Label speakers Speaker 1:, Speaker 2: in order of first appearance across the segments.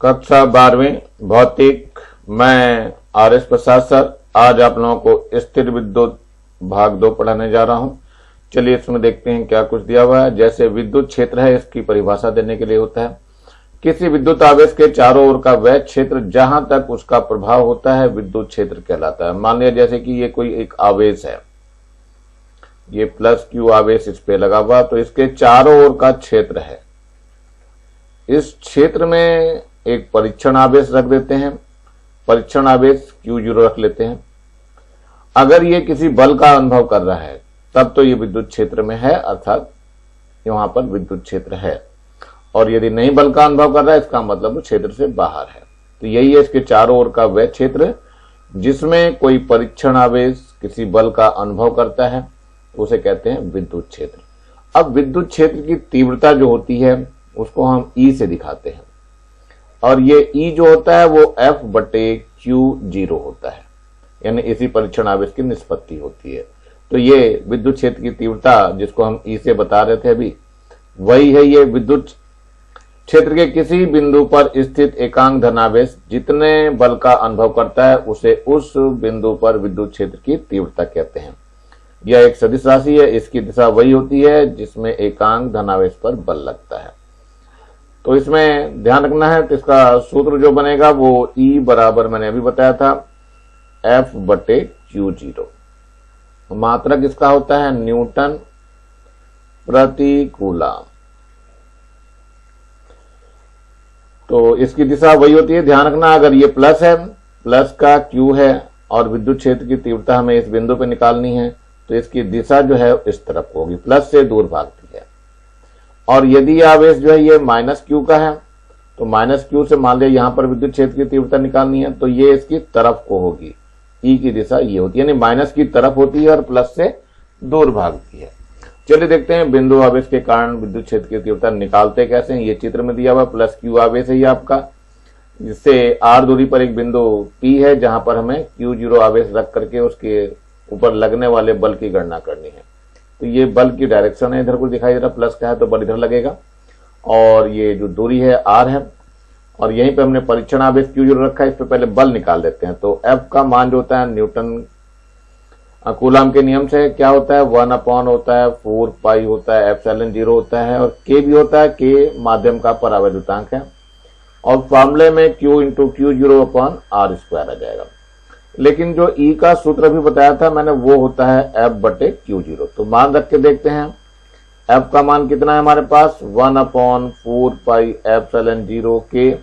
Speaker 1: कक्षा 12वीं भौतिक, मैं आर.एस. प्रसाद सर आज आप लोगों को स्थिर विद्युत भाग 2 पढ़ाने जा रहा हूं। चलिए इसमें देखते हैं क्या कुछ दिया हुआ है। जैसे विद्युत क्षेत्र है, इसकी परिभाषा देने के लिए होता है किसी विद्युत आवेश के चारों ओर का वह क्षेत्र जहां तक उसका प्रभाव होता है विद्युत क्षेत्र कहलाता है। मान लिया जैसे कि ये कोई एक आवेश है, ये प्लस क्यू आवेश इस पे लगा हुआ, तो इसके चारों ओर का क्षेत्र है। इस क्षेत्र में एक परीक्षण आवेश रख देते हैं, परीक्षण आवेश Q0 रख लेते हैं। अगर ये किसी बल का अनुभव कर रहा है तब तो ये विद्युत क्षेत्र में है, अर्थात वहां पर विद्युत क्षेत्र है। और यदि नहीं बल का अनुभव कर रहा है, इसका मतलब वो क्षेत्र से बाहर है। तो यही है इसके चारों ओर का वह क्षेत्र जिसमें कोई परीक्षण आवेश किसी बल का अनुभव करता है, उसे कहते हैं विद्युत क्षेत्र। अब विद्युत क्षेत्र की तीव्रता जो होती है उसको हम E से दिखाते हैं, और ये E जो होता है वो F/Q0 होता है, यानी इसी परीक्षण आवेश की निष्पत्ति होती है। तो ये विद्युत क्षेत्र की तीव्रता जिसको हम E से बता रहे थे अभी, वही है ये विद्युत क्षेत्र के किसी बिंदु पर स्थित एकांक धनावेश जितने बल का अनुभव करता है उसे उस बिंदु पर विद्युत क्षेत्र की तीव्रता कहते हैं। यह एक सदिश राशि है, इसकी दिशा वही होती है जिसमें एकांक धनावेश पर बल लगता है। तो इसमें ध्यान रखना है, तो इसका सूत्र जो बनेगा वो E बराबर मैंने अभी बताया था F/Q0। मात्रक इसका होता है न्यूटन प्रति कूलम। तो इसकी दिशा वही होती है, ध्यान रखना। अगर ये प्लस है, प्लस का Q है और विद्युत क्षेत्र की तीव्रता हमें इस बिंदु पे निकालनी है, तो इसकी दिशा जो है इस तरफ होगी, प्लस से दूर भागती है। और यदि आवेश जो है ये -Q का है, तो -Q से मान लिया यहां पर विद्युत क्षेत्र की तीव्रता निकालनी है, तो ये इसकी तरफ को होगी। E की दिशा ये होती है, यानी माइनस की तरफ होती है और प्लस से दूर भागती है। चलिए देखते हैं बिंदु आवेश के कारण विद्युत क्षेत्र की तीव्रता निकालते कैसे हैं। ये चित्र में दिया हुआ +Q आवेश है ये आपका, जिससे R दूरी पर एक बिंदु P है जहां पर हमें Q0 आवेश रख करके उसके ऊपर लगने वाले बल की गणना करनी है। तो ये बल की डायरेक्शन है, इधर को दिखाई दे रहा, प्लस का है तो बल इधर लगेगा, और ये जो दूरी है R है, और यहीं पे हमने परीक्षण आवेश Q0 रखा है। इस पे पहले बल निकाल देते हैं। तो F का मान जो होता है न्यूटन कूलम के नियम से क्या होता है, 1/, होता है 4 पाई होता है, ε0 होता है, और K भी होता है, K माध्यम का परावैद्युतांक है, और फॉर्मूले में Q × Q0/R² आ जाएगा। लेकिन जो E का सूत्र भी बताया था मैंने, वो होता है F/Q0। तो मान रख के देखते हैं, F का मान कितना है हमारे पास, 1/4 पाई ε0 K,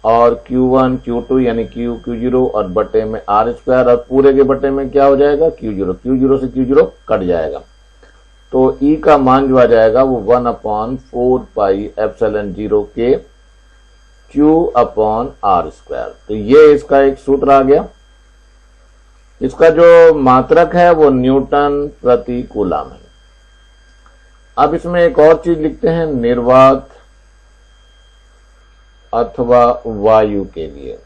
Speaker 1: और Q1 Q2 यानी Q0 और बटे में R², और पूरे के बटे में क्या हो जाएगा, Q0 से Q0 कट जाएगा। तो E का मान जो आ जाएगा वो 1/4 पाई ε0 K Q/R²। तो ये इसका एक सूत्र आ गया। इसका जो मात्रक है वो न्यूटन प्रति कूलम है। अब इसमें एक और चीज लिखते हैं, निर्वात अथवा वायु के लिए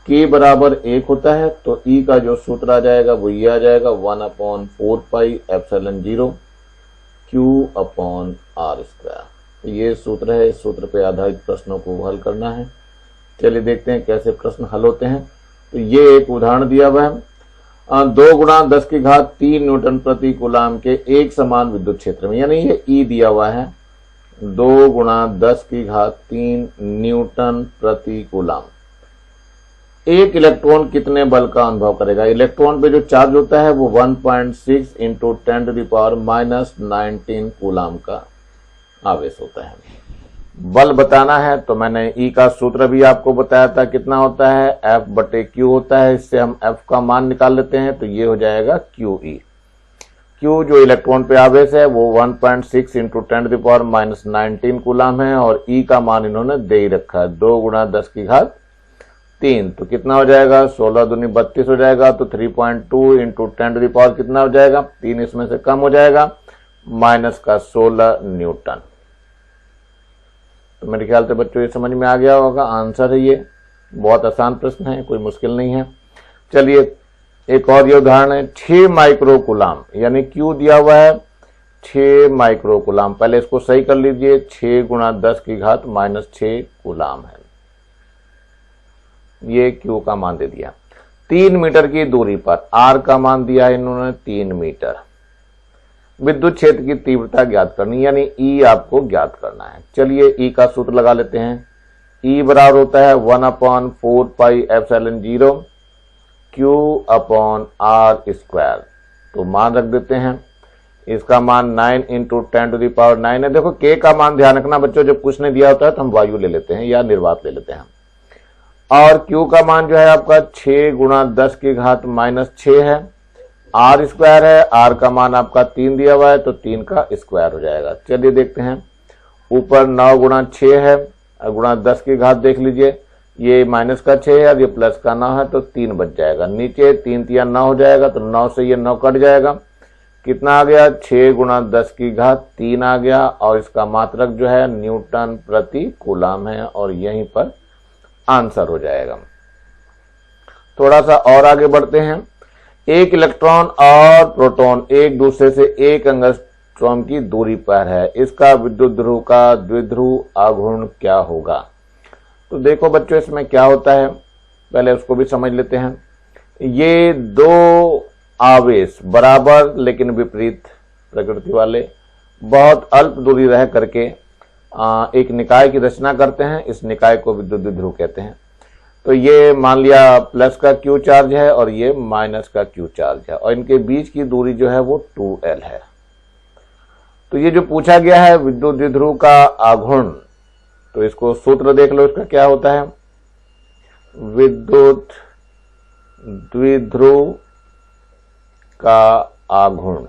Speaker 1: K बराबर 1 होता है, तो E का जो सूत्र आ जाएगा वो ये आ जाएगा, 1/4 पाई ε0 Q/R²। तो ये सूत्र है, इस सूत्र पे आधारित प्रश्नों को हल करना है। चलिए देखते हैं कैसे प्रश्न हल होते हैं। तो ये एक उदाहरण दिया हुआ है, 2 × 10³ न्यूटन प्रति कूलम के एक समान विद्युत क्षेत्र में, यानी ये E दिया हुआ है, 2 × 10³ न्यूटन प्रति कूलम। एक इलेक्ट्रॉन कितने बल का अनुभव करेगा। इलेक्ट्रॉन पे जो चार्ज होता है वो 1.6 × 10⁻⁻19 कूलम का आवेश होता है। बल बताना है तो मैंने E का सूत्र भी आपको बताया था, कितना होता है, F/Q होता है। इससे हम F का मान निकाल लेते हैं, तो ये हो जाएगा QE। Q जो इलेक्ट्रॉन पे आवेश है वो 1.6 × 10⁻⁻19 कूलम है, और E का मान इन्होंने दे ही रखा है, 2 × 10³ तो कितना हो जाएगा, 16 दूनी 32 हो जाएगा। तो 3.2 × 10⁻, कितना हो जाएगा, 3 इसमें से कम हो जाएगा, -16 न्यूटन। तो मेरे ख्याल से बच्चों ये समझ में आ गया होगा। आंसर है ये, बहुत आसान प्रश्न है, कोई मुश्किल नहीं है। चलिए एक और ये उदाहरण है, 6 माइक्रो कूलम, यानी Q दिया हुआ है 6 माइक्रो कूलाम। पहले इसको सही कर लीजिए, 6 गुणा 10 की घात -6 कूलाम है। ये Q का मान दे दिया। 3 मीटर की दूरी पर R का मान दिया है इन्होंने 3 मीटर। विद्युत क्षेत्र की तीव्रता ज्ञात करनी, यानी E आपको ज्ञात करना है। चलिए E का सूत्र लगा लेते हैं। E बराबर होता है 1/4πε0 Q/r²। तो मान रख देते हैं। इसका मान 9 × 10⁹ है। देखो K का मान ध्यान रखना बच्चों, जब कुछ नहीं दिया होता है तो हम वायु ले लेते हैं या निर्वात ले लेते हैं। और Q का मान जो है आपका 6 गुणा 10 की घात -6 है। R² है, R का मान आपका 3 दिया हुआ है तो 3 का स्क्वायर हो जाएगा। चलिए देखते हैं। ऊपर 9 गुणा 6 है, गुणा 10 की घात देख लीजिए, ये माइनस का 6 है और ये प्लस का 9 है तो 3 बच जाएगा। नीचे 3 × 3 = 9 हो जाएगा, तो 9 से ये 9 कट जाएगा। कितना आ गया? 6 गुणा 10 की घात 3 आ गया। और इसका मात्रक जो है न्यूटन प्रति कूलाम है और यहीं पर आंसर हो जाएगा। थोड़ा सा और आगे बढ़ते हैं। एक इलेक्ट्रॉन और प्रोटॉन एक दूसरे से 1 एंगस्ट्रॉम की दूरी पर है, इसका विद्युत ध्रुव का द्विध्रुव आघूर्ण क्या होगा? तो देखो बच्चों, इसमें क्या होता है पहले उसको भी समझ लेते हैं। ये 2 आवेश बराबर लेकिन विपरीत प्रकृति वाले बहुत अल्प दूरी रह करके एक निकाय की रचना करते हैं। इस निकाय को विद्युत द्विध्रुव कहते हैं। तो ये मान लिया प्लस का Q चार्ज है और ये माइनस का Q चार्ज है और इनके बीच की दूरी जो है वो 2L है। तो ये जो पूछा गया है विद्युत द्विध्रुव का आघूर्ण, तो इसको सूत्र देख लो, इसका क्या होता है? विद्युत द्विध्रुव का आघूर्ण,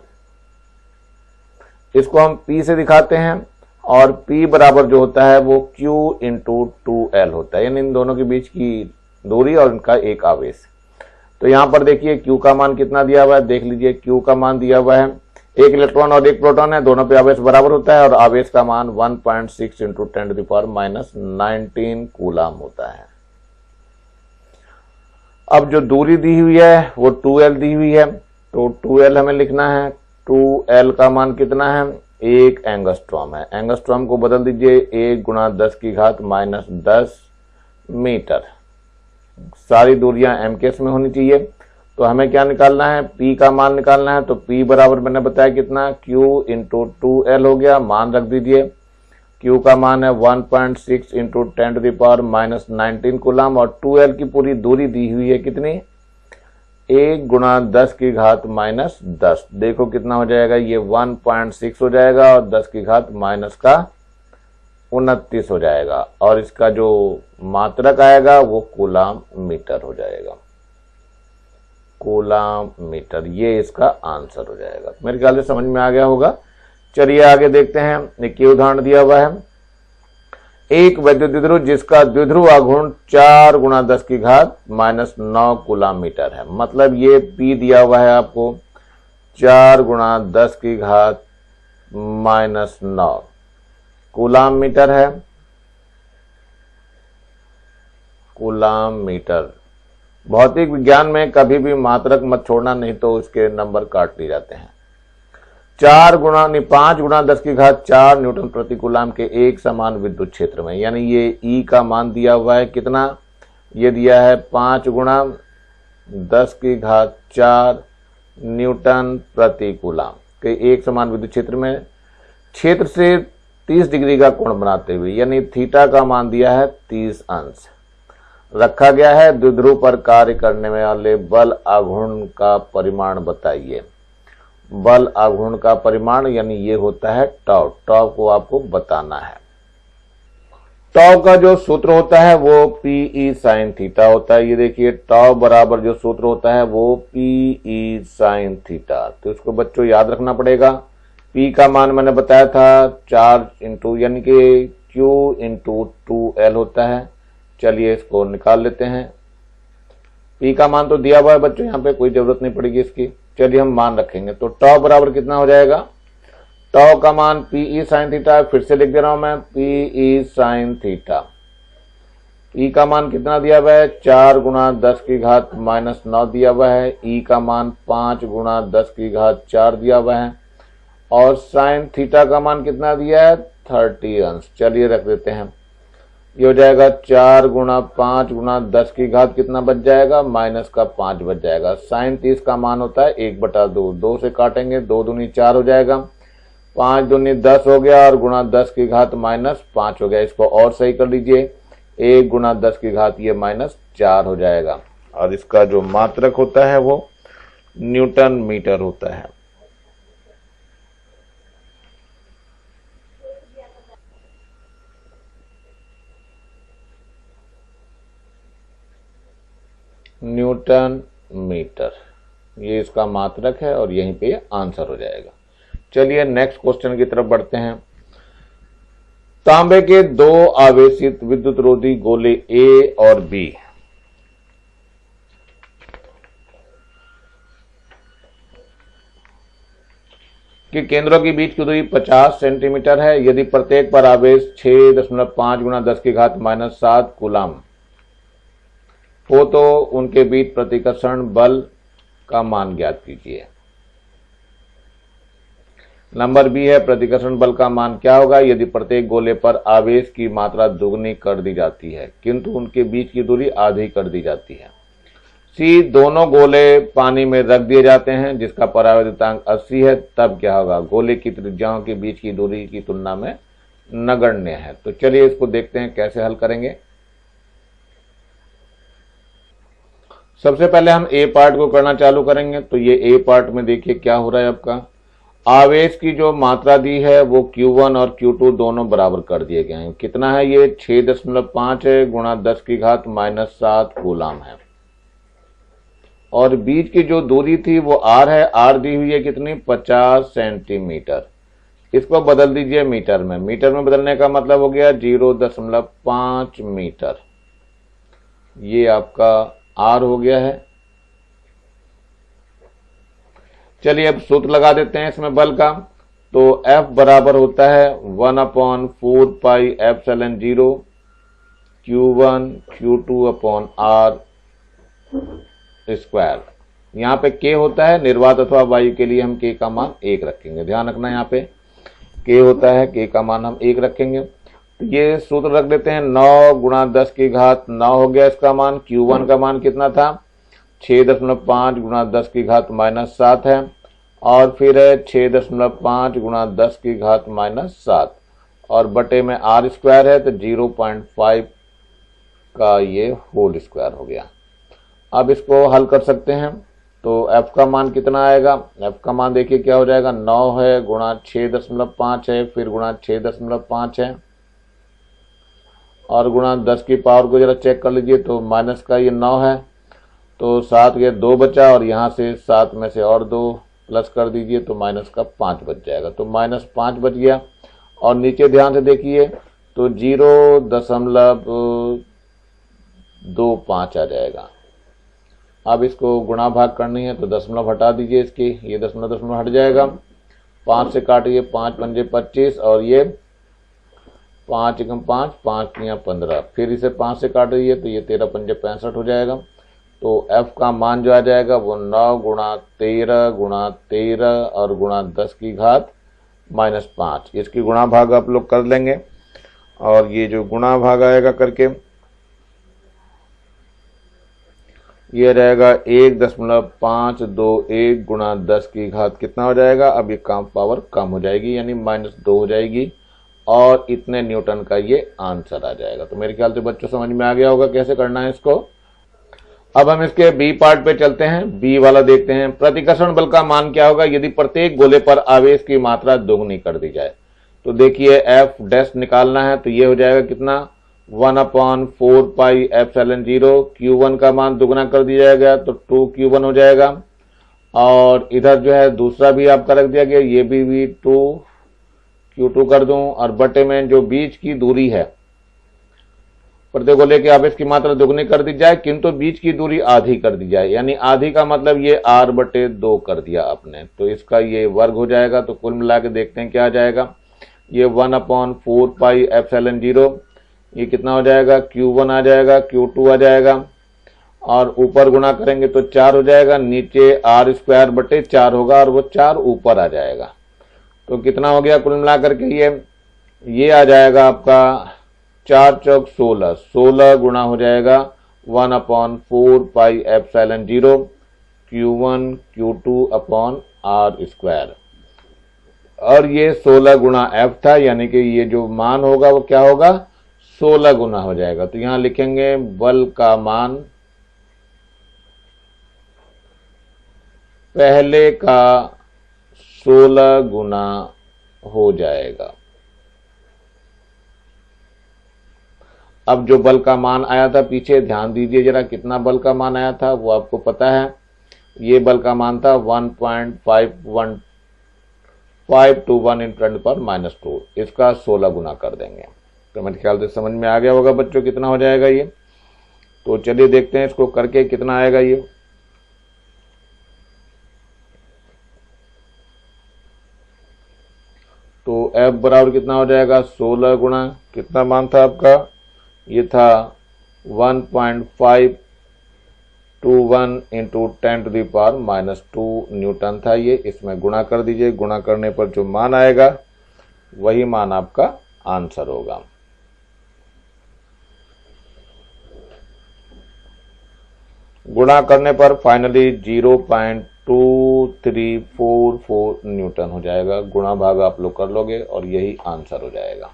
Speaker 1: इसको हम P से दिखाते हैं और P बराबर जो होता है वो Q × 2L होता है, यानी इन दोनों के बीच की दूरी और इनका एक आवेश। तो यहां पर देखिए Q का मान कितना दिया हुआ है, देख लीजिए। Q का मान दिया हुआ है, एक इलेक्ट्रॉन और एक प्रोटॉन है, दोनों पे आवेश बराबर होता है और आवेश का मान 1.6 × 10⁻⁻19 कूलाम होता है। अब जो दूरी दी हुई है वो 2L दी हुई है, तो 2L हमें लिखना है। 2L का मान कितना है? 1 एंगस्ट्रॉम है। एंगस्ट्रॉम को बदल दीजिए, 1 गुणा 10 की घात -10 मीटर। सारी दूरियां MKS में होनी चाहिए। तो हमें क्या निकालना है? P का मान निकालना है। तो P बराबर मैंने बताया कितना? Q × 2L हो गया। मान रख दीजिए। Q का मान है 1.6 × 10⁻⁻19 कूलाम और 2L की पूरी दूरी दी हुई है कितनी? 1 गुणा 10 की घात -10। देखो कितना हो जाएगा? ये 1.6 हो जाएगा और 10 की घात -29 हो जाएगा और इसका जो मात्रक आएगा वो कूलाम मीटर हो जाएगा। कूलाम मीटर, ये इसका आंसर हो जाएगा। मेरे ख्याल से समझ में आ गया होगा। चलिए आगे देखते हैं। एक उदाहरण दिया हुआ है। एक वैद्युत द्विध्रुव जिसका द्विध्रुव आघूर्ण 4 गुणा 10 की घात -9 कूलाम मीटर है। मतलब ये P दिया हुआ है आपको 4 गुणा 10 की घात -9 कूलाम मीटर है। Coulomb metre. भौतिक विज्ञान में कभी भी मात्रक मत छोड़ना, नहीं तो उसके नंबर काट लिए जाते हैं। 5 गुणा 10 की घात 4 न्यूटन प्रति कूलाम के एक समान विद्युत क्षेत्र में, यानी ये E का मान दिया हुआ है कितना? ये दिया है 5 गुणा 10 की घात 4 न्यूटन प्रति कूलाम के एक समान विद्युत क्षेत्र में क्षेत्र से 30 डिग्री का कोण बनाते हुए, यानी थीटा का मान दिया है 30 अंश रखा गया है। द्विध्रुव पर कार्य करने वाले बल आघूर्ण का परिमाण बताइए। बल आघूर्ण का परिमाण यानी ये होता है टाउ। टाउ को आपको बताना है। टाउ का जो सूत्र होता है वो PE sin थीटा होता है। ये देखिए टाउ बराबर जो सूत्र होता है वो PE sin थीटा। तो इसको बच्चों याद रखना पड़ेगा। P का मान मैंने बताया था 4 इंटू यानी कि Q × 2L होता है। चलिए इसको निकाल लेते हैं। P का मान तो दिया हुआ है बच्चों, यहाँ पे कोई जरूरत नहीं पड़ेगी इसकी। चलिए हम मान रखेंगे। तो टाउ बराबर कितना हो जाएगा? टाउ का मान PE sin थीटा, फिर से लिख दे रहा हूं मैं, PE sin थीटा। E का मान कितना दिया हुआ है? 4 गुणा 10 की घात -9 दिया हुआ है। E का मान 5 गुणा 10 की घात 4 दिया हुआ है और साइन थीटा का मान कितना दिया है 30 अंश। चलिए रख देते हैं, ये हो जाएगा 4 गुणा 5 गुणा 10 की घात कितना बच जाएगा माइनस का 5 बच जाएगा। साइन 30 का मान होता है 1/2, 2 से काटेंगे 2 दूनी 4 हो जाएगा, 5 दूनी 10 हो गया और गुणा 10 की घात माइनस 5 हो गया। इसको और सही कर लीजिए, 1 गुणा 10 की घात ये माइनस 4 हो जाएगा। और इसका जो मात्रक होता है वो न्यूटन मीटर होता है। न्यूटन मीटर ये इसका मात्रक है और यहीं पे आंसर हो जाएगा। चलिए नेक्स्ट क्वेश्चन की तरफ बढ़ते हैं। तांबे के 2 आवेशित विद्युत रोधी गोले ए और बी के केंद्रों के बीच की दूरी 50 सेंटीमीटर है। यदि प्रत्येक पर आवेश 6.5 गुणा 10 की घात माइनस 7 कूलम हो तो उनके बीच प्रतिकर्षण बल का मान ज्ञात कीजिए। नंबर बी है, प्रतिकर्षण बल का मान क्या होगा यदि प्रत्येक गोले पर आवेश की मात्रा दुगनी कर दी जाती है किंतु उनके बीच की दूरी आधी कर दी जाती है। सी, दोनों गोले पानी में रख दिए जाते हैं जिसका परावर्तितांक 80 है, तब क्या होगा? गोले की त्रिज्याओं के बीच की दूरी की तुलना में नगण्य है। तो चलिए इसको देखते हैं कैसे हल करेंगे। सबसे पहले हम ए पार्ट को करना चालू करेंगे। तो ये ए पार्ट में देखिए क्या हो रहा है, आपका आवेश की जो मात्रा दी है वो Q1 और Q2 दोनों बराबर कर दिए गए हैं। कितना है ये 6.5 है गुणा 10 की घात माइनस 7 कूलम है। और बीच की जो दूरी थी वो R है, R दी हुई है कितनी 50 सेंटीमीटर। इसको बदल दीजिए मीटर में, मीटर में बदलने का मतलब हो गया 0.5 मीटर। ये आपका R हो गया है। चलिए अब सूत्र लगा देते हैं इसमें बल का। तो F बराबर होता है 1/4 pi epsilon 0 Q1 Q2 upon R square. यहाँ पे K होता है निर्वात अथवा वायु के लिए हम K का मान 1 रखेंगे। ध्यान रखना यहाँ पे K होता है, K का मान हम 1 रखेंगे। तो ये सूत्र रख देते हैं 9 गुणा 10 की घात 9 हो गया इसका मान। Q1 का मान कितना था 6.5 गुणा 10 की घात माइनस 7 है और फिर है 6.5 गुणा 10 की घात माइनस 7 और बटे में R स्क्वायर है तो 0.5 का ये होल स्क्वायर हो गया। अब इसको हल कर सकते हैं। तो F का मान कितना आएगा? F का मान देखिए क्या हो जाएगा 9 है गुणा 6.5 है फिर गुणा 6.5 है और गुणा 10 की पावर को जरा चेक कर लीजिए। तो माइनस का ये 9 है तो 7 के 2 बचा और यहाँ से 7 में से और 2 प्लस कर दीजिए तो माइनस का 5 बच जाएगा। तो -5 बच गया और नीचे ध्यान से देखिए तो 0.25 आ जाएगा। अब इसको गुणा भाग करनी है तो दशमलव हटा दीजिए इसकी, ये दशमलव हट जाएगा। 5 से काटिए 5 पंजे 25 और ये 5 एकम 5 5 तियां 15, फिर इसे 5 से काटिए तो ये 13 पंजे 65 हो जाएगा। तो F का मान जो आ जाएगा वो 9 गुणा 13 और गुणा 10 की घात -5। इसकी गुणा भाग आप लोग कर लेंगे और ये जो गुणा भाग आएगा करके ये रहेगा 1.521 गुणा 10 की घात कितना हो जाएगा? अब ये काम पावर कम हो जाएगी यानी -2 हो जाएगी और इतने न्यूटन का ये आंसर आ जाएगा। तो मेरे ख्याल से बच्चों समझ में आ गया होगा कैसे करना है इसको। अब हम इसके बी पार्ट पे चलते हैं, बी वाला देखते हैं। प्रतिकर्षण बल का मान क्या होगा यदि प्रत्येक गोले पर आवेश की मात्रा दोगुनी कर दी जाए? तो देखिए F डैश निकालना है तो ये हो जाएगा कितना 1/4 पाई एप्सिलॉन 0। Q1 का मान दुगना कर दिया जाएगा तो 2Q1 हो जाएगा और इधर जो है दूसरा भी आपका रख दिया गया, ये भी 2Q2 कर दूं और बटे में जो बीच की दूरी है प्रत्येक गोले के आवेश की मात्रा दुगनी कर दी जाए किंतु बीच की दूरी आधी कर दी जाए, यानी आधी का मतलब ये R/2 कर दिया आपने। तो इसका ये वर्ग हो जाएगा। तो कुल मिला के देखते हैं क्या आ जाएगा। ये 1/4 पाई एप्सिलॉन 0 ये कितना हो जाएगा Q1 आ जाएगा, Q2 आ जाएगा और ऊपर गुणा करेंगे तो 4 हो जाएगा, नीचे R² बटे 4 होगा और वो 4 ऊपर आ जाएगा। तो कितना हो गया कुल मिलाकर के ये आ जाएगा आपका 4 चौक 16, 16 गुणा हो जाएगा 1/4πε0 Q1 Q2 upon are square, और ये 16 गुणा F था, यानी कि ये जो मान होगा वो क्या होगा 16 गुना हो जाएगा। तो यहां लिखेंगे बल का मान पहले का 16 गुना हो जाएगा। अब जो बल का मान आया था पीछे ध्यान दीजिए जरा, कितना बल का मान आया था वो आपको पता है। ये बल का मान था 1.521 × 10⁻²। इसका 16 गुना कर देंगे। तो मेरे ख्याल से समझ में आ गया होगा बच्चों कितना हो जाएगा ये। तो चलिए देखते हैं इसको करके कितना आएगा ये। तो F बराबर कितना हो जाएगा 16 गुणा कितना मान था आपका, ये था 1.521 × 10⁻² न्यूटन था ये। इसमें गुणा कर दीजिए, गुणा करने पर जो मान आएगा वही मान आपका आंसर होगा। गुणा करने पर फाइनली 0.2344 न्यूटन हो जाएगा। गुणा भाग आप लोग कर लोगे और यही आंसर हो जाएगा।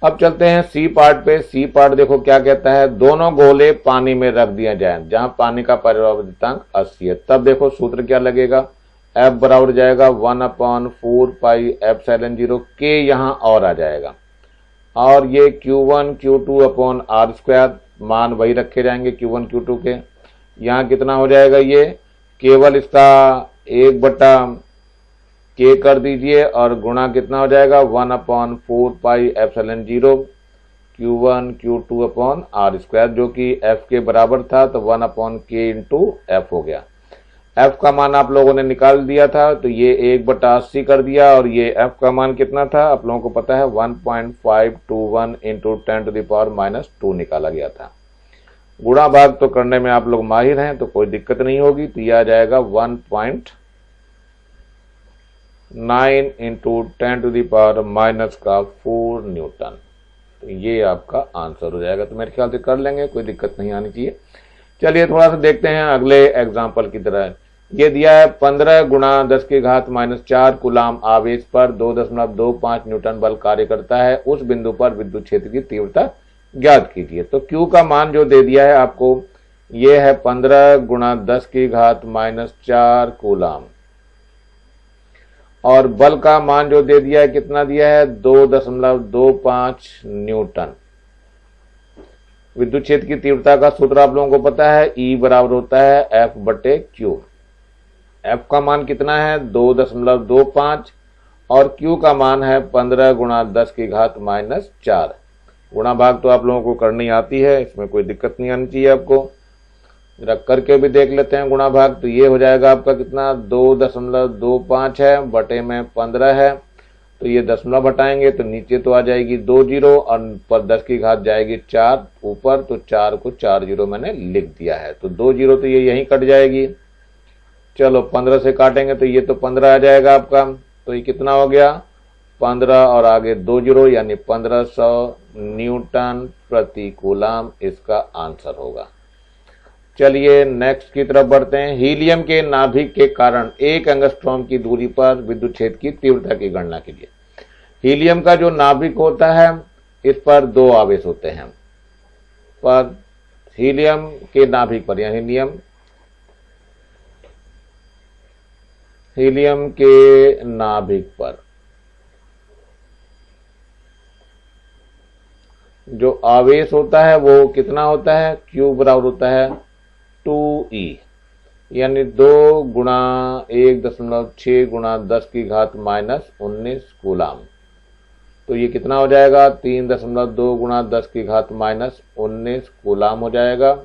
Speaker 1: अब चलते हैं सी पार्ट पे। सी पार्ट देखो क्या कहता है, दोनों गोले पानी में रख दिया जाए जहां पानी का परिवर्तनांक 80 है। तब देखो सूत्र क्या लगेगा, F बराबर जाएगा 1/4πε0 के, यहां और आ जाएगा, और ये Q1 Q2 upon are square, मान वही रखे जाएंगे Q1 Q2 के। यहां कितना हो जाएगा, ये केवल इसका 1/k कर दीजिए और गुणा कितना हो जाएगा 1/4πε0 Q1 Q2 upon are square, जो कि F के बराबर था, तो 1/k × F हो गया। F का मान आप लोगों ने निकाल दिया था, तो ये 1/80 कर दिया, और ये F का मान कितना था आप लोगों को पता है 1.521 × 10⁻² निकाला गया था। गुणा भाग तो करने में आप लोग माहिर हैं तो कोई दिक्कत नहीं होगी। तो यह आ जाएगा 1.9 × 10⁻⁴ न्यूटन। तो ये आपका आंसर हो जाएगा। तो मेरे ख्याल से कर लेंगे, कोई दिक्कत नहीं आनी चाहिए। चलिए थोड़ा सा देखते हैं अगले एग्जाम्पल की तरह। ये दिया है 15 × 10⁻⁴ कूलाम आवेश पर 2.25 न्यूटन बल कार्य करता है। उस बिंदु पर विद्युत क्षेत्र की तीव्रता ज्ञात कीजिए। तो Q का मान जो दे दिया है आपको, ये है 15 × 10⁻⁴ कूलाम, और बल का मान जो दे दिया है कितना दिया है 2.25 न्यूटन। विद्युत क्षेत्र की तीव्रता का सूत्र आप लोगों को पता है, E बराबर होता है F/Q। F का मान कितना है 2.25 और Q का मान है 15 × 10⁻⁴। गुणा भाग तो आप लोगों को करनी आती है, इसमें कोई दिक्कत नहीं आनी चाहिए आपको। जरा करके भी देख लेते हैं गुणा भाग। तो ये हो जाएगा आपका कितना 2.25 है, बटे में 15 है, तो ये दशमलव हटाएंगे तो नीचे तो आ जाएगी 2 जीरो, और पर 10 की घात जाएगी 4 ऊपर, तो 4 को 4 जीरो मैंने लिख दिया है। तो 2 जीरो तो ये यहीं कट जाएगी। चलो 15 से काटेंगे तो ये तो 15 आ जाएगा आपका। तो ये कितना हो गया 15 और आगे 2 जीरो, यानी 1500 न्यूटन प्रति कूलाम इसका आंसर होगा। चलिए नेक्स्ट की तरफ बढ़ते हैं। हीलियम के नाभिक के कारण 1 एंगस्ट्रॉम की दूरी पर विद्युत क्षेत्र की तीव्रता की गणना कीजिए। हीलियम का जो नाभिक होता है इस पर 2 आवेश होते हैं, पर हीलियम के नाभिक पर, या हीलियम के नाभिक पर जो आवेश होता है वो कितना होता है, Q बराबर होता है 2E, यानी 2 × 1.6 × 10⁻⁻19 कूलाम। तो ये कितना हो जाएगा 3.2 × 10⁻⁻19 कूलाम हो जाएगा।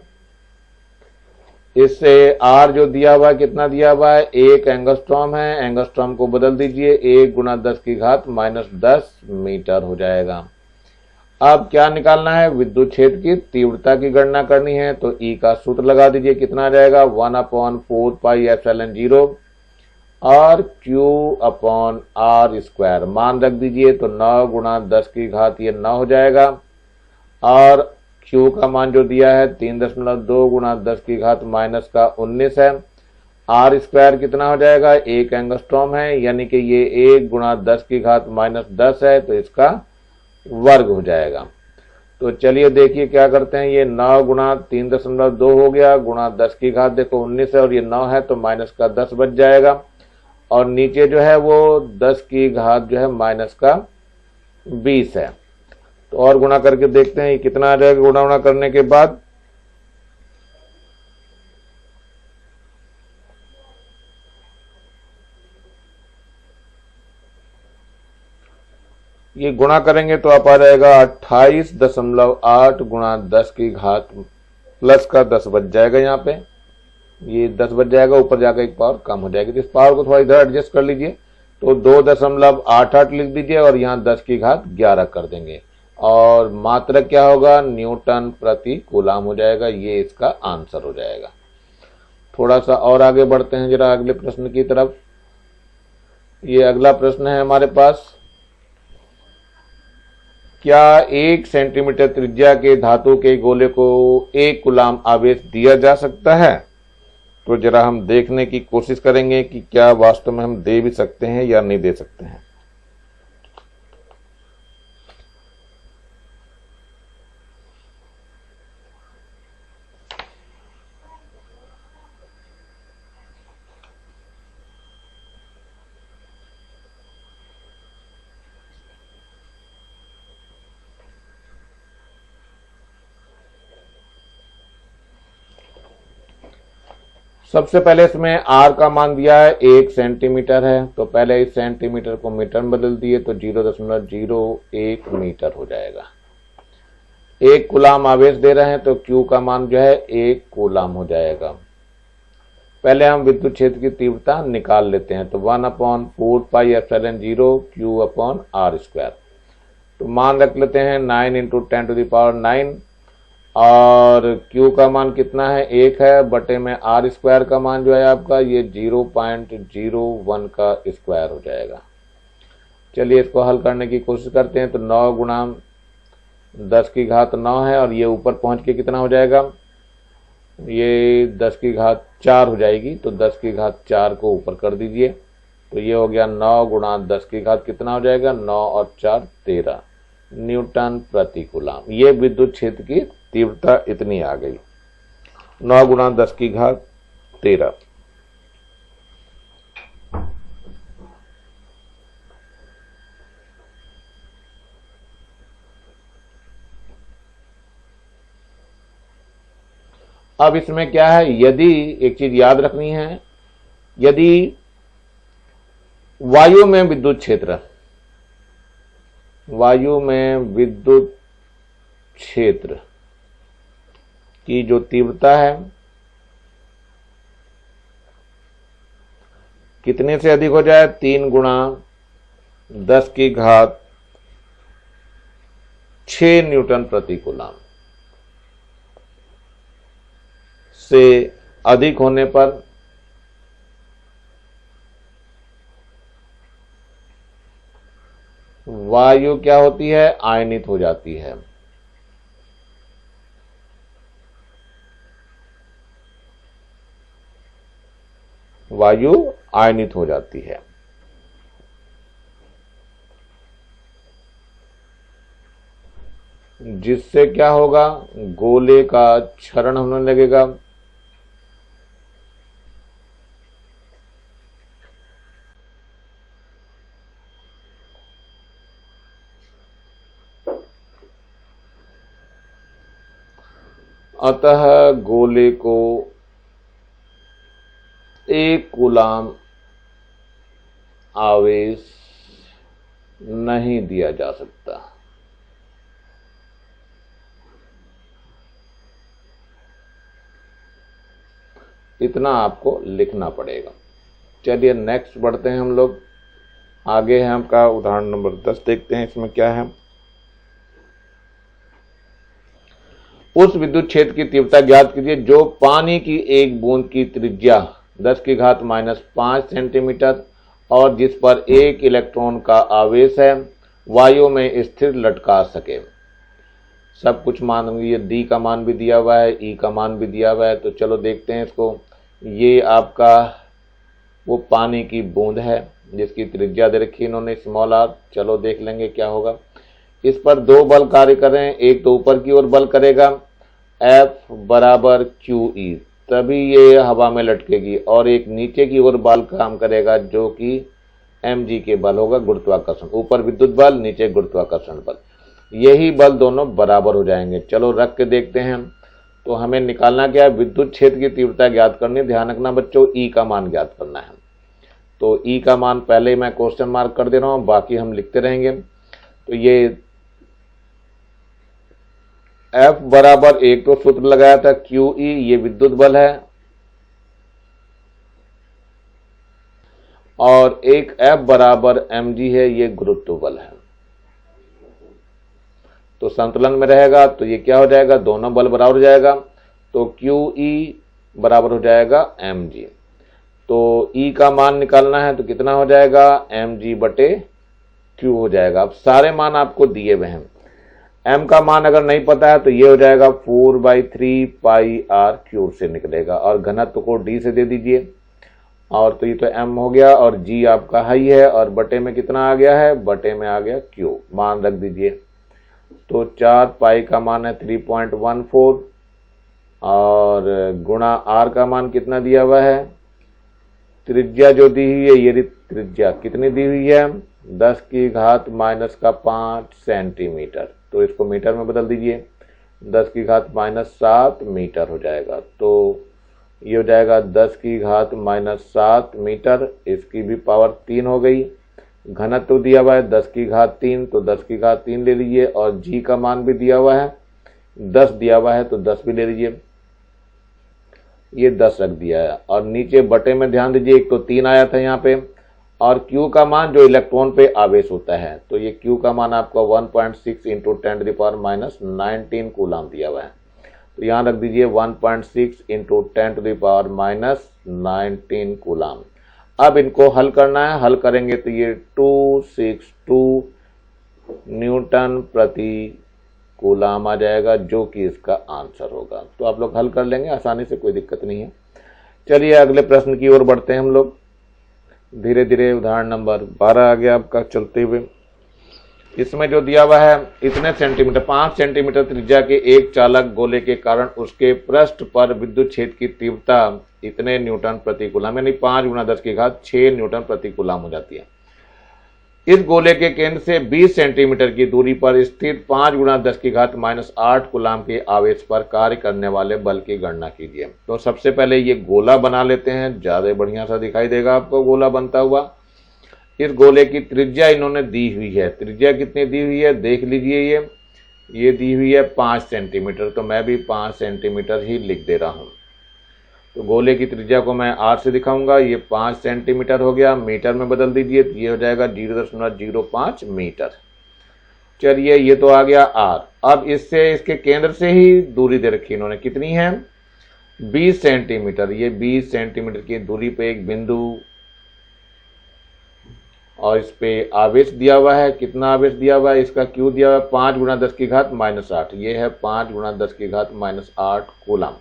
Speaker 1: इससे R जो दिया हुआ है कितना दिया हुआ है 1 एंगस्ट्रॉम है, एंगस्ट्रॉम को बदल दीजिए 1 × 10⁻⁻10 मीटर हो जाएगा। अब क्या निकालना है, विद्युत क्षेत्र की तीव्रता की गणना करनी है। तो E का सूत्र लगा दीजिए, कितना आ जाएगा 1/4πε0, और Q अपॉन R स्क्वायर मान रख दीजिए, तो 9 गुणा 10 की घात ये 9 हो जाएगा, और Q का मान जो दिया है 3.2 गुणा 10 की घात माइनस का 19 है। R स्क्वायर कितना हो जाएगा, 1 एंगस्ट्रॉम है, यानी कि ये 1 गुणा 10 की घात माइनस 10 है, तो इसका वर्ग हो जाएगा। तो चलिए देखिए क्या करते हैं, ये 9 गुणा 3.2 हो गया, गुणा 10 की घात देखो 19 है और ये 9 है, तो माइनस का 10 बच जाएगा, और नीचे जो है वो 10 की घात जो है माइनस का 20 है। तो और गुणा करके देखते हैं ये कितना आ जाएगा गुणा करने के बाद। ये गुणा करेंगे तो आप आ जाएगा 28.8 गुणा 10 की घात प्लस का 10 बच जाएगा, यहाँ पे ये 10 बच जाएगा, ऊपर जाकर एक पावर कम हो जाएगी, तो इस पावर को थोड़ा इधर एडजस्ट कर लीजिए, तो 2.88 लिख दीजिए और यहाँ 10 की घात 11 कर देंगे, और मात्रक क्या होगा, न्यूटन प्रति कूलाम हो जाएगा। ये इसका आंसर हो जाएगा। थोड़ा सा और आगे बढ़ते हैं जरा अगले प्रश्न की तरफ। ये अगला प्रश्न है हमारे पास, क्या 1 सेंटीमीटर त्रिज्या के धातु के गोले को 1 कूलाम आवेश दिया जा सकता है? तो जरा हम देखने की कोशिश करेंगे कि क्या वास्तव में हम दे भी सकते हैं या नहीं दे सकते हैं। सबसे पहले इसमें R का मान दिया है 1 सेंटीमीटर है, तो पहले इस सेंटीमीटर को मीटर में बदल दिए, तो 0.01 मीटर हो जाएगा। 1 कूलाम आवेश दे रहे हैं, तो Q का मान जो है 1 कूलाम हो जाएगा। पहले हम विद्युत क्षेत्र की तीव्रता निकाल लेते हैं, तो 1/4πε0 Q अपॉन R स्क्वायर, तो मान रख लेते हैं 9 × 10⁹, और Q का मान कितना है, 1 है, बटे में R स्क्वायर का मान जो है आपका ये 0.01 का स्क्वायर हो जाएगा। चलिए इसको हल करने की कोशिश करते हैं, तो 9 गुणा 10 की घात 9 है, और ये ऊपर पहुंच के कितना हो जाएगा, ये 10 की घात 4 हो जाएगी, तो 10 की घात 4 को ऊपर कर दीजिए, तो ये हो गया 9 गुणा 10 की घात कितना हो जाएगा, 9 और 4 13 न्यूटन प्रति कूलाम। ये विद्युत क्षेत्र की तीव्रता इतनी आ गई, 9 गुणा 10 की घात 13। अब इसमें क्या है, यदि एक चीज याद रखनी है, यदि वायु में विद्युत क्षेत्र, वायु में विद्युत क्षेत्र की जो तीव्रता है कितने से अधिक हो जाए, 3 गुणा 10 की घात 6 न्यूटन प्रति कूलाम से अधिक होने पर वायु क्या होती है, आयनित हो जाती है। वायु आयनित हो जाती है, जिससे क्या होगा, गोले का क्षरण होने लगेगा, अतः गोले को 1 कूलाम आवेश नहीं दिया जा सकता। इतना आपको लिखना पड़ेगा। चलिए नेक्स्ट बढ़ते हैं हम लोग, आगे है आपका उदाहरण नंबर 10, देखते हैं इसमें क्या है। उस विद्युत क्षेत्र की तीव्रता ज्ञात कीजिए जो पानी की एक बूंद की त्रिज्या 10⁻⁵ सेंटीमीटर और जिस पर 1 इलेक्ट्रॉन का आवेश है वायु में स्थिर लटका सके। सब कुछ मान, ये डी का मान भी दिया हुआ है, ई का मान भी दिया हुआ है। तो चलो देखते हैं इसको। ये आपका वो पानी की बूंद है जिसकी त्रिज्या दे रखी इन्होंने स्मॉल r। चलो देख लेंगे क्या होगा। इस पर 2 बल कार्य कर रहे हैं, एक तो ऊपर की ओर बल करेगा F बराबर QE, तभी ये हवा में लटकेगी, और एक नीचे की ओर बल काम करेगा जो कि mg के बल होगा, गुरुत्वाकर्षण। ऊपर विद्युत बल, नीचे गुरुत्वाकर्षण बल, यही बल दोनं बराबर हो जाएंगे। चलो रख के देखते हैं। तो हमें निकालना क्या है, विद्युत क्षेत्र की तीव्रता ज्ञात करनी है। ध्यान रखना बच्चों, ई का मान ज्ञात करना है। तो ई का मान पहले मैं क्वेश्चन मार्क कर दे रहा हूं, बाकी हम लिखते रहेंगे। तो ये F बराबर एक तो सूत्र लगाया था QE, ये विद्युत बल है, और एक F बराबर mg है, ये गुरुत्व बल है। तो संतुलन में रहेगा तो ये क्या हो जाएगा, दोनों बल बराबर हो जाएगा। तो QE बराबर हो जाएगा mg। तो E का मान निकालना है तो कितना हो जाएगा, mg बटे Q हो जाएगा। अब सारे मान आपको दिए हुए हैं। m का मान अगर नहीं पता है तो ये हो जाएगा 4/3 पाई r क्यूब से निकलेगा, और घनत्व को d से दे दीजिए। और तो ये तो m हो गया, और g आपका हाई है, और बटे में कितना आ गया है, बटे में आ गया q, मान रख दीजिए। तो 4 पाई का मान है 3.14, और गुणा r का मान कितना दिया हुआ है, त्रिज्या जो दी हुई है, ये त्रिज्या कितनी दी हुई है, 10⁻⁻5 सेंटीमीटर। तो इसको मीटर में बदल दीजिए, 10⁻⁷ मीटर हो जाएगा। तो ये हो जाएगा 10⁻⁷ मीटर, इसकी भी पावर 3 हो गई। घनत्व दिया हुआ है 10�3, तो 10�3 ले लीजिए, और जी का मान भी दिया हुआ है 10 दिया हुआ है, तो 10 भी ले लीजिए। ये 10 रख दिया है, और नीचे बटे में ध्यान दीजिए, एक तो 3 आया था यहाँ पे, और Q का मान जो इलेक्ट्रॉन पे आवेश होता है, तो ये Q का मान आपका 1.6 × 10⁻⁻19 कूलाम दिया हुआ है। तो यहाँ रख दीजिए 1.6 × 10⁻⁻19 कूलाम। अब इनको हल करना है, हल करेंगे तो ये 262 न्यूटन प्रति कूलाम आ जाएगा, जो कि इसका आंसर होगा। तो आप लोग हल कर लेंगे आसानी से, कोई दिक्कत नहीं है। चलिए अगले प्रश्न की ओर बढ़ते हैं हम लोग धीरे धीरे। उदाहरण नंबर 12 आ गया आपका चलते हुए। इसमें जो दिया हुआ है, इतने सेंटीमीटर 5 सेंटीमीटर त्रिज्या के एक चालक गोले के कारण उसके पृष्ठ पर विद्युत क्षेत्र की तीव्रता इतने न्यूटन प्रति कूलाम, यानी 5 × 10⁶ न्यूटन प्रति कूलाम हो जाती है। इस गोले के केंद्र से 20 सेंटीमीटर की दूरी पर स्थित 5 × 10⁻⁸ कूलाम के आवेश पर कार्य करने वाले बल की गणना कीजिए। तो सबसे पहले ये गोला बना लेते हैं, ज्यादा बढ़िया सा दिखाई देगा आपको गोला बनता हुआ। इस गोले की त्रिज्या इन्होंने दी हुई है, त्रिज्या कितनी दी हुई है देख लीजिए। ये दी हुई है 5 सेंटीमीटर, तो मैं भी 5 सेंटीमीटर ही लिख दे रहा हूं। तो गोले की त्रिज्या को मैं r से दिखाऊंगा, ये 5 सेंटीमीटर हो गया, मीटर में बदल दीजिए तो ये हो जाएगा 0.05 मीटर। चलिए ये तो आ गया r। अब इससे इसके केंद्र से ही दूरी दे रखी इन्होंने, कितनी है 20 सेंटीमीटर। ये 20 सेंटीमीटर की दूरी पे एक बिंदु, और इस पे आवेश दिया हुआ है, कितना आवेश दिया हुआ है, इसका Q दिया हुआ है 5 × 10⁻⁸। ये है 5 × 10⁻⁸ कूलाम।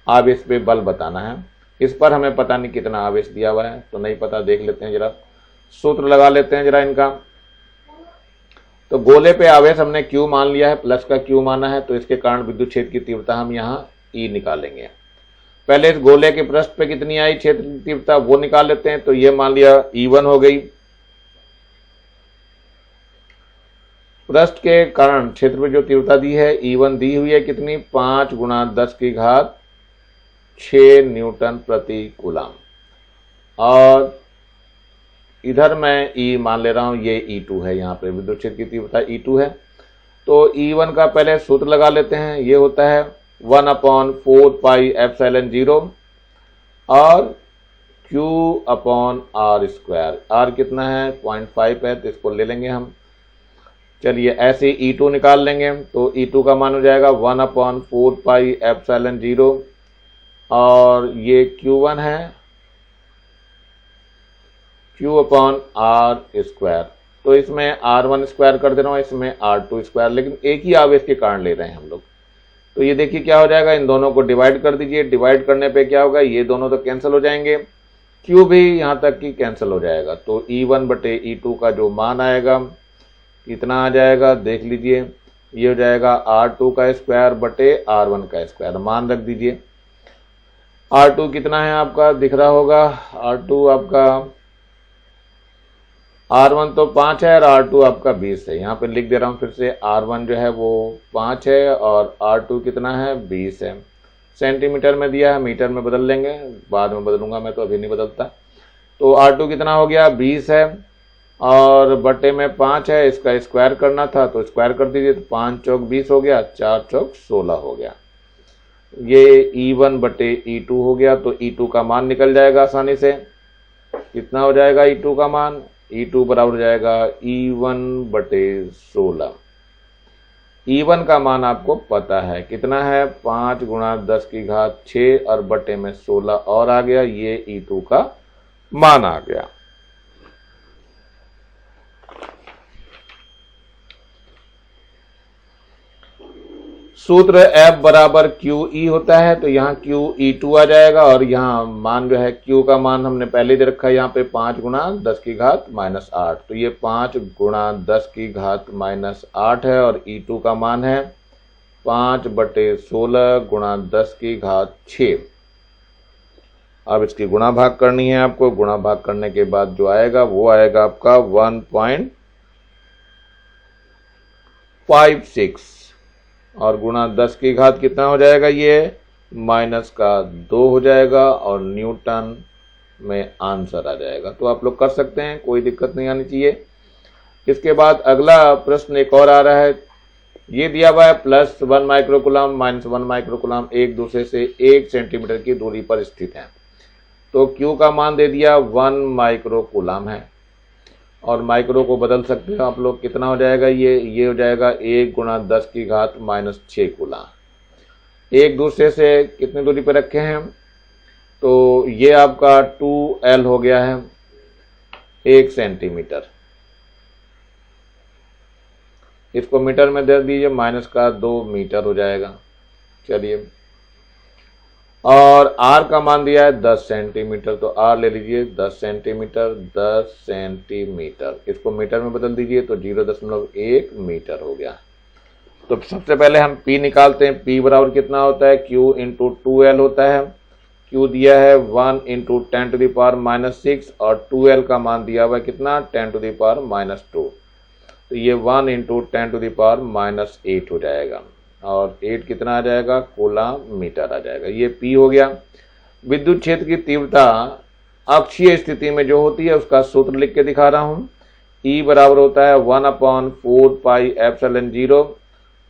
Speaker 1: आवेश पे बल बताना है। इस पर हमें पता नहीं कितना आवेश दिया हुआ है, तो नहीं पता, देख लेते हैं जरा, सूत्र लगा लेते हैं जरा इनका। तो गोले पे आवेश हमने Q मान लिया है, प्लस का Q माना है, तो इसके कारण विद्युत क्षेत्र की तीव्रता हम यहाँ E निकालेंगे। पहले इस गोले के पृष्ठ पे कितनी आई क्षेत्र की तीव्रता वो निकाल लेते हैं। तो ये मान लिया E1 हो गई। पृष्ठ के कारण क्षेत्र में जो तीव्रता दी है E1 दी हुई है कितनी, 5 × 10⁶ न्यूटन प्रति कूलाम। और इधर मैं E मान ले रहा हूं, ये E2 है, यहाँ पे विद्युत क्षेत्र की तीव्रता E2 है। तो E1 का पहले सूत्र लगा लेते हैं, ये होता है 1/4 पाई ε0 और Q/r²। r कितना है 0.5 है, तो इसको ले लेंगे हम। चलिए ऐसे E2 निकाल लेंगे, तो E2 का मान हो जाएगा 1/4 पाई ε0, और ये Q1 है Q अपॉन R स्क्वायर। तो इसमें R1 स्क्वायर कर दे रहा हूँ, इसमें R2 स्क्वायर, लेकिन एक ही आवेश के कारण ले रहे हैं हम लोग। तो ये देखिए क्या हो जाएगा, इन दोनों को डिवाइड कर दीजिए। डिवाइड करने पे क्या होगा, ये दोनों तो कैंसिल हो जाएंगे, Q भी यहाँ तक कि कैंसिल हो जाएगा। तो E1 बटे E2 का जो मान आएगा कितना आ जाएगा, देख लीजिए, ये हो जाएगा R2 का स्क्वायर बटे R1 का स्क्वायर। मान रख दीजिए। R2 कितना है आपका, दिख रहा होगा, R2 आपका, R1 तो 5 है और R2 आपका 20 है। यहाँ पे लिख दे रहा हूँ फिर से, R1 जो है वो 5 है और R2 कितना है, 20 है। सेंटीमीटर में दिया है, मीटर में बदल लेंगे, बाद में बदलूंगा मैं, तो अभी नहीं बदलता। तो R2 कितना हो गया, 20 है और बटे में 5 है, इसका स्क्वायर करना था तो स्क्वायर कर दीजिए। तो 5 चौक 20 हो गया, 4 चौक 16 हो गया। ये E1 बटे E2 हो गया। तो E2 का मान निकल जाएगा आसानी से, कितना हो जाएगा E2 का मान, E2 बराबर हो जाएगा E1 बटे 16। E1 का मान आपको पता है कितना है, 5 गुणा 10 की घात 6 और बटे में 16 और आ गया, ये E2 का मान आ गया। सूत्र F बराबर QE होता है, तो यहाँ QE2 आ जाएगा और यहाँ मान जो है Q का मान हमने पहले दे रखा है यहाँ पे 5 गुणा 10 की घात माइनस 8। तो ये 5 गुणा 10 की घात माइनस 8 है और E2 का मान है 5 बटे 16 गुणा 10 की घात 6। अब इसकी गुणा भाग करनी है आपको। गुणा भाग करने के बाद जो आएगा वो आएगा आपका 1.56 और गुणा 10 की घात कितना हो जाएगा, ये माइनस का 2 हो जाएगा और न्यूटन में आंसर आ जाएगा। तो आप लोग कर सकते हैं, कोई दिक्कत नहीं आनी चाहिए। इसके बाद अगला प्रश्न एक और आ रहा है, ये दिया हुआ है +1 माइक्रोकूलम -1 माइक्रोकूलम एक दूसरे से 1 सेंटीमीटर की दूरी पर स्थित है। तो Q का मान दे दिया 1 माइक्रोकूलम है और माइक्रो को बदल सकते हो आप लोग, कितना हो जाएगा, ये हो जाएगा 1 गुणा 10 की घात -6 कूलम। एक दूसरे से कितनी दूरी पर रखे हैं, तो ये आपका 2L हो गया है 1 सेंटीमीटर। इसको मीटर में दे दीजिए, माइनस का 2 मीटर हो जाएगा। चलिए, और R का मान दिया है 10 सेंटीमीटर, तो R ले लीजिए 10 सेंटीमीटर, 10 सेंटीमीटर। इसको मीटर में बदल दीजिए तो 0.1 मीटर हो गया। तो सबसे पहले हम P निकालते हैं। P बराबर कितना होता है, Q इंटू 2L होता है। Q दिया है 1 इंटू 10⁻⁻6 और 2L का मान दिया हुआ है कितना, 10⁻⁻2। तो ये 1 इंटू 10⁻⁻8 हो जाएगा और 8 कितना आ जाएगा, कूलम मीटर आ जाएगा। ये P हो गया। विद्युत क्षेत्र की तीव्रता अक्षीय स्थिति में जो होती है उसका सूत्र लिख के दिखा रहा हूं। E बराबर होता है 1/4πε0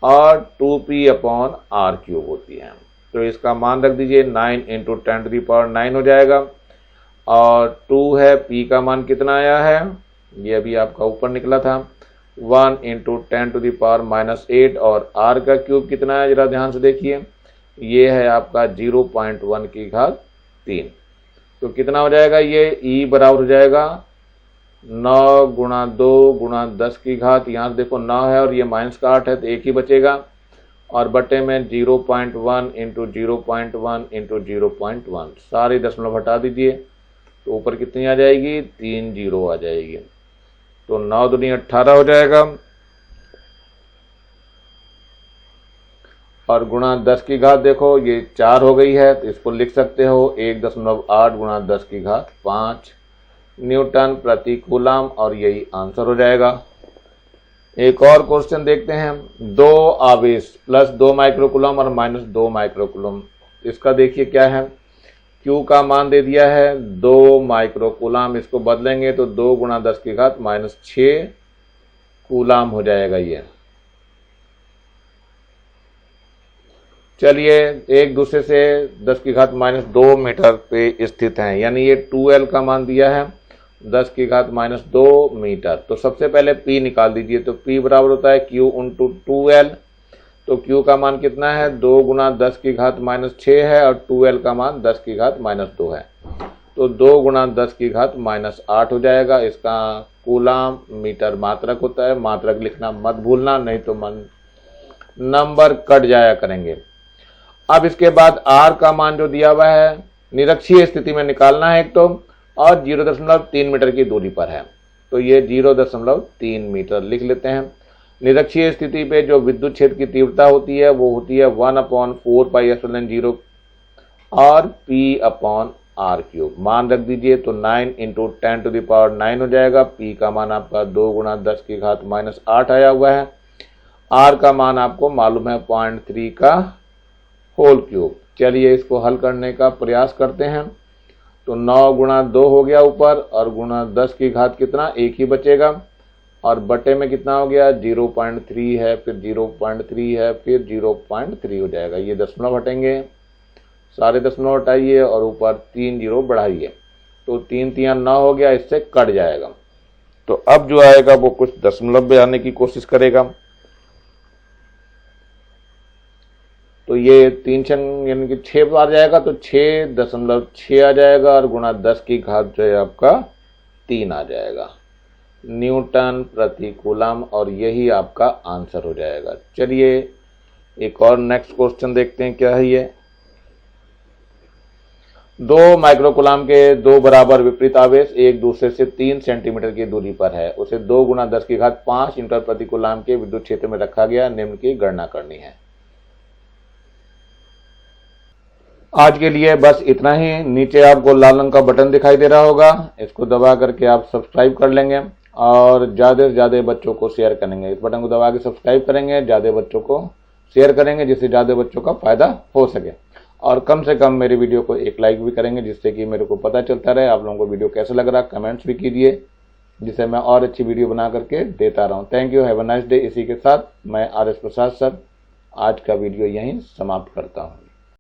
Speaker 1: और 2p/r³ होती है। तो इसका मान रख दीजिए 9 इंटू 10⁹ हो जाएगा और 2 है, P का मान कितना आया है, ये अभी आपका ऊपर निकला था 1 इंटू 10⁻⁻8 और R का क्यूब कितना है, जरा ध्यान से देखिए, ये है आपका 0.1 की घात 3। तो कितना हो जाएगा, ये E बराबर हो जाएगा 9 गुणा 2 गुणा 10 की घात, यहाँ से देखो 9 है और ये माइनस का 8 है तो एक ही बचेगा और बटे में 0.1 इंटू 0.1 इंटू 0.1, सारे दशमलव हटा दीजिए तो ऊपर कितनी आ जाएगी, 3 जीरो आ जाएगी। तो 9 दूनी 18 हो जाएगा और गुणा 10 की घात देखो ये 4 हो गई है, तो इसको लिख सकते हो 1.8 गुणा 10 की घात 5 न्यूटन प्रति कूलम और यही आंसर हो जाएगा। एक और क्वेश्चन देखते हैं, दो आवेश +2 माइक्रोकूलम और -2 माइक्रोकूलम। इसका देखिए क्या है, Q का मान दे दिया है 2 माइक्रोकूलम, इसको बदलेंगे तो 2 गुणा 10 की घात -6 कूलम हो जाएगा ये। चलिए, एक दूसरे से 10 की घात -2 मीटर पे स्थित हैं, यानी ये 2L का मान दिया है 10 की घात -2 मीटर। तो सबसे पहले P निकाल दीजिए, तो P बराबर होता है Q इंटू 2L। तो Q का मान कितना है, 2 गुणा 10 की घात -6 है और 2L का मान 10 की घात -2 है। तो 2 गुणा 10 की घात -8 हो जाएगा। इसका कूलाम मीटर मात्रक होता है, मात्रक लिखना मत भूलना, नहीं तो नंबर कट जाया करेंगे। अब इसके बाद R का मान जो दिया हुआ है निरक्षीय स्थिति में निकालना है एक तो, और 0.3 मीटर की दूरी पर है, तो ये 0.3 मीटर लिख लेते हैं। निरक्षीय स्थिति पे जो विद्युत क्षेत्र की तीव्रता होती है वो होती है 1/4πε0 और P/r3। मान रख दीजिए, तो 9 × 10⁹ हो जाएगा। P का मान आपका 2 गुणा 10 की घात -8 आया हुआ है। R का मान आपको मालूम है 0.3 का होल क्यूब। चलिए इसको हल करने का प्रयास करते हैं। तो 9 गुणा 2 हो गया ऊपर, और गुणा 10 की घात कितना, 1 ही बचेगा, और बटे में कितना हो गया 0.3 है, फिर 0.3 है, फिर 0.3 हो जाएगा। ये दशमलव हटेंगे, सारे दशमलव हटाइए और ऊपर 3 0 बढ़ाइए, तो 3 3 9 हो गया, इससे कट जाएगा। तो अब जो आएगा वो कुछ दशमलव में आने की कोशिश करेगा। तो ये 3 यानी कि 6 बार जाएगा, तो 6.6 आ जाएगा, और गुणा 10 की घात जो है आपका 3 आ जाएगा न्यूटन प्रति कूलम, और यही आपका आंसर हो जाएगा। चलिए एक और नेक्स्ट क्वेश्चन देखते हैं क्या है ये। 2 माइक्रोकूलम के 2 बराबर विपरीत आवेश एक दूसरे से 3 सेंटीमीटर की दूरी पर है। उसे 2 गुणा 10 की घात 5 मीटर प्रति कूलम के विद्युत क्षेत्र में रखा गया। निम्न की गणना करनी है। आज के लिए बस इतना ही। नीचे आपको लाल रंग का बटन दिखाई दे रहा होगा, इसको दबा करके आप सब्सक्राइब कर लेंगे और ज़्यादा से ज़्यादा बच्चों को शेयर करेंगे। इस बटन को दबा के सब्सक्राइब करेंगे, ज़्यादा बच्चों को शेयर करेंगे, जिससे ज़्यादा बच्चों का फायदा हो सके। और कम से कम मेरे वीडियो को एक लाइक भी करेंगे, जिससे कि मेरे को पता चलता रहे आप लोगों को वीडियो कैसा लग रहा। कमेंट्स भी कीजिए, जिससे मैं और अच्छी वीडियो बना करके देता रहूँ। Thank you, have a nice day. इसी के साथ मैं RS प्रसाद सर आज का वीडियो यहीं समाप्त करता हूँ।